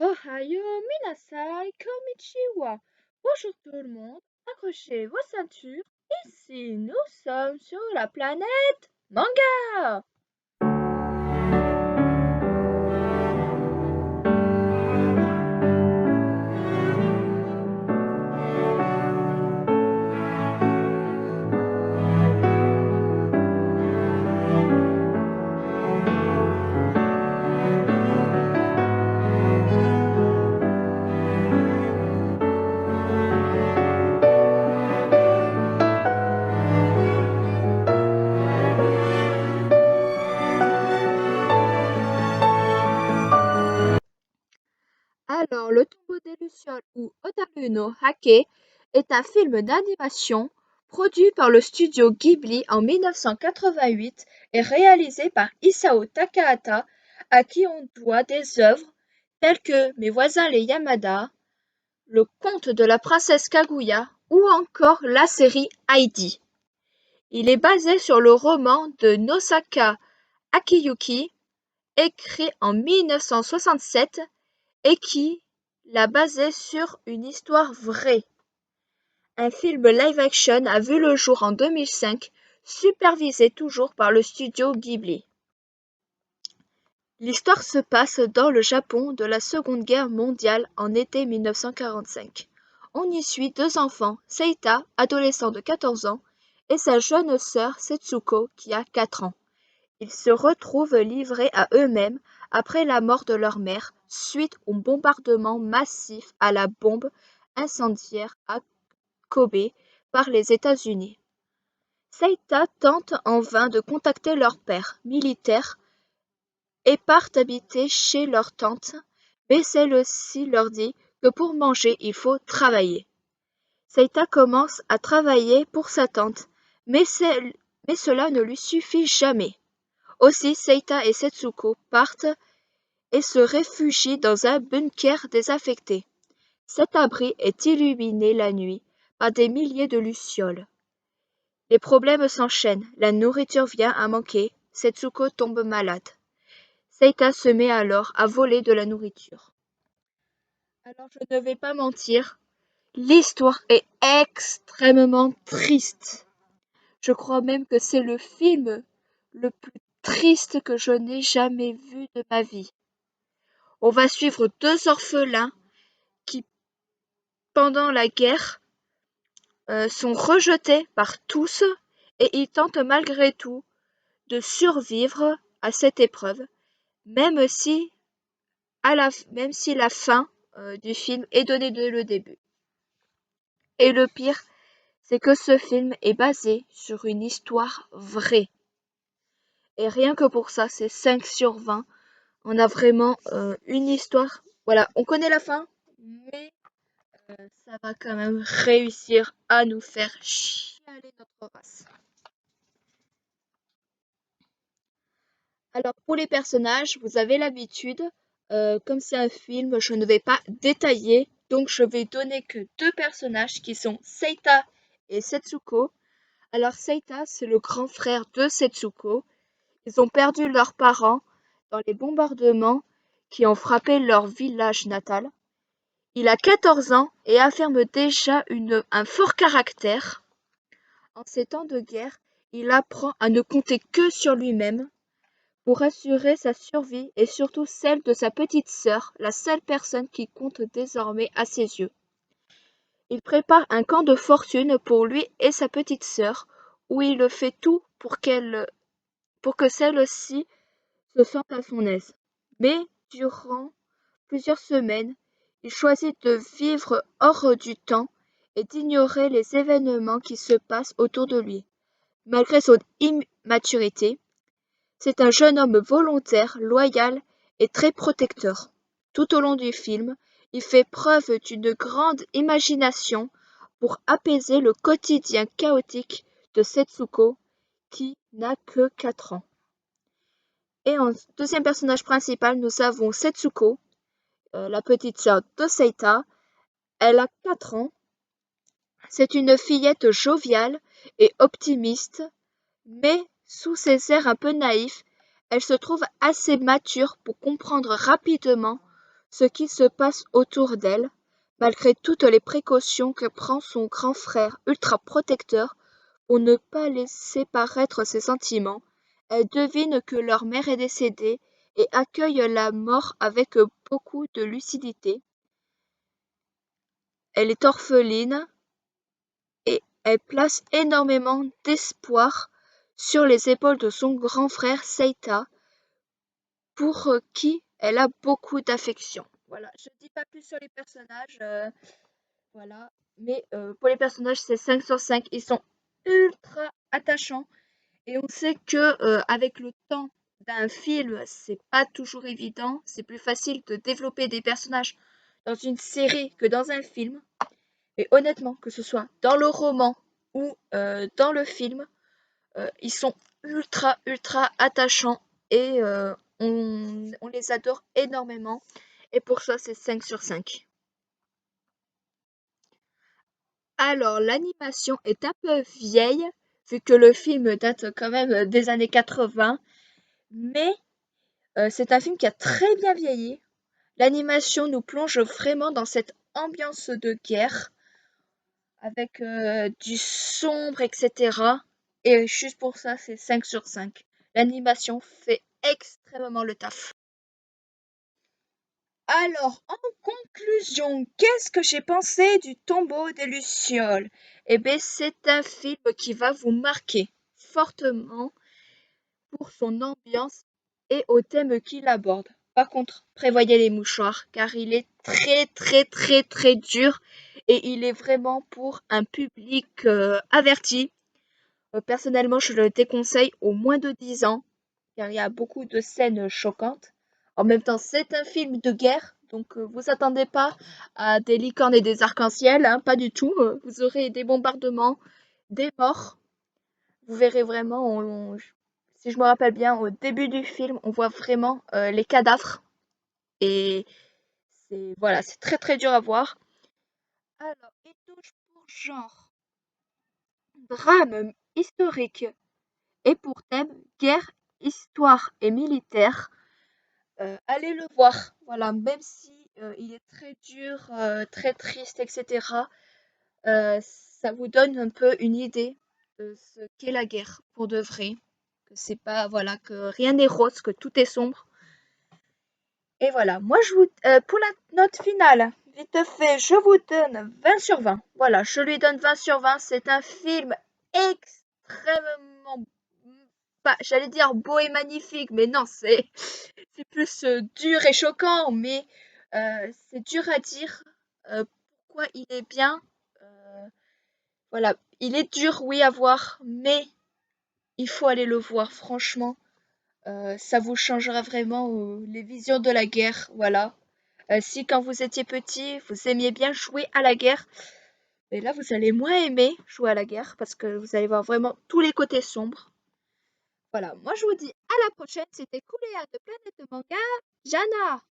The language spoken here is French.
Ohayo minasai konnichiwa. Bonjour tout le monde, accrochez vos ceintures. Ici, nous sommes sur la planète Manga. Alors, Le Tombeau des Lucioles ou Otaru no Hake est un film d'animation produit par le studio Ghibli en 1988 et réalisé par Isao Takahata, à qui on doit des œuvres telles que Mes voisins les Yamada, Le conte de la princesse Kaguya ou encore la série Heidi. Il est basé sur le roman de Nosaka Akiyuki, écrit en 1967 et qui l'a basé sur une histoire vraie. Un film live-action a vu le jour en 2005, supervisé toujours par le studio Ghibli. L'histoire se passe dans le Japon de la Seconde Guerre mondiale en été 1945. On y suit deux enfants, Seita, adolescent de 14 ans, et sa jeune sœur Setsuko qui a 4 ans. Ils se retrouvent livrés à eux-mêmes après la mort de leur mère suite au bombardement massif à la bombe incendiaire à Kobe par les États-Unis. Seita tente en vain de contacter leur père, militaire, et partent habiter chez leur tante, mais celle-ci leur dit que pour manger il faut travailler. Seita commence à travailler pour sa tante, mais cela ne lui suffit jamais. Aussi Seita et Setsuko partent et se réfugient dans un bunker désaffecté. Cet abri est illuminé la nuit par des milliers de lucioles. Les problèmes s'enchaînent, la nourriture vient à manquer, Setsuko tombe malade. Seita se met alors à voler de la nourriture. Alors je ne vais pas mentir, l'histoire est extrêmement triste. Je crois même que c'est le film le plus triste que je n'ai jamais vu de ma vie. On va suivre deux orphelins qui, pendant la guerre, sont rejetés par tous et ils tentent malgré tout de survivre à cette épreuve, même si, même si la fin du film est donnée dès le début. Et le pire, c'est que ce film est basé sur une histoire vraie. Et rien que pour ça, c'est 5 sur 20. On a vraiment une histoire. Voilà, on connaît la fin, mais ça va quand même réussir à nous faire chialer notre race. Alors pour les personnages, vous avez l'habitude, comme c'est un film, je ne vais pas détailler, donc je vais donner que deux personnages qui sont Seita et Setsuko. Alors Seita, c'est le grand frère de Setsuko. Ils ont perdu leurs parents dans les bombardements qui ont frappé leur village natal. Il a 14 ans et affirme déjà un fort caractère. En ces temps de guerre, il apprend à ne compter que sur lui-même pour assurer sa survie et surtout celle de sa petite sœur, la seule personne qui compte désormais à ses yeux. Il prépare un camp de fortune pour lui et sa petite sœur, où il fait tout pour que celle-ci se sente à son aise. Mais durant plusieurs semaines, il choisit de vivre hors du temps et d'ignorer les événements qui se passent autour de lui. Malgré son immaturité, c'est un jeune homme volontaire, loyal et très protecteur. Tout au long du film, il fait preuve d'une grande imagination pour apaiser le quotidien chaotique de Setsuko, qui n'a que 4 ans. Et en deuxième personnage principal, nous avons Setsuko, la petite sœur de Seita. Elle a 4 ans. C'est une fillette joviale et optimiste, mais sous ses airs un peu naïfs, elle se trouve assez mature pour comprendre rapidement ce qui se passe autour d'elle, malgré toutes les précautions que prend son grand frère ultra protecteur pour ne pas laisser paraître ses sentiments. Elle devine que leur mère est décédée et accueille la mort avec beaucoup de lucidité. Elle est orpheline et elle place énormément d'espoir sur les épaules de son grand frère Seita, pour qui elle a beaucoup d'affection. Voilà, je ne dis pas plus sur les personnages, voilà. Mais pour les personnages, c'est 5 sur 5. Ils sont ultra attachants. Et on sait que avec le temps d'un film, c'est pas toujours évident. C'est plus facile de développer des personnages dans une série que dans un film. Mais honnêtement, que ce soit dans le roman ou dans le film, ils sont ultra attachants et on les adore énormément. Et pour ça, c'est 5 sur 5. Alors, l'animation est un peu vieille, vu que le film date quand même des années 80, mais c'est un film qui a très bien vieilli. L'animation nous plonge vraiment dans cette ambiance de guerre, avec du sombre, etc. Et juste pour ça, c'est 5 sur 5. L'animation fait extrêmement le taf. Alors, en conclusion, qu'est-ce que j'ai pensé du Tombeau des Lucioles? Eh bien, c'est un film qui va vous marquer fortement pour son ambiance et au thème qu'il aborde. Par contre, prévoyez les mouchoirs, car il est très dur et il est vraiment pour un public averti. Personnellement, je le déconseille aux moins de 10 ans, car il y a beaucoup de scènes choquantes. En même temps, c'est un film de guerre, donc vous attendez pas à des licornes et des arcs-en-ciel, hein, pas du tout. Vous aurez des bombardements, des morts. Vous verrez vraiment, si je me rappelle bien, au début du film, on voit vraiment les cadavres. Et c'est voilà, c'est très dur à voir. Alors, il touche pour genre drame historique et pour thème guerre, histoire et militaire. Allez le voir. Voilà, même si il est très dur, très triste, etc. Ça vous donne un peu une idée de ce qu'est la guerre pour de vrai. Que c'est pas, voilà, que rien n'est rose, que tout est sombre. Et voilà, moi pour la note finale, vite fait, je vous donne 20 sur 20. Voilà, je lui donne 20 sur 20. C'est un film extrêmement, pas, j'allais dire beau et magnifique, mais non, c'est plus dur et choquant, mais c'est dur à dire pourquoi il est bien. Voilà, il est dur, oui, à voir, mais il faut aller le voir, franchement. Ça vous changera vraiment les visions de la guerre, voilà. Si quand vous étiez petit, vous aimiez bien jouer à la guerre, et là vous allez moins aimer jouer à la guerre parce que vous allez voir vraiment tous les côtés sombres. Voilà, moi je vous dis à la prochaine, c'était Kouléa de Planète Manga, Jana!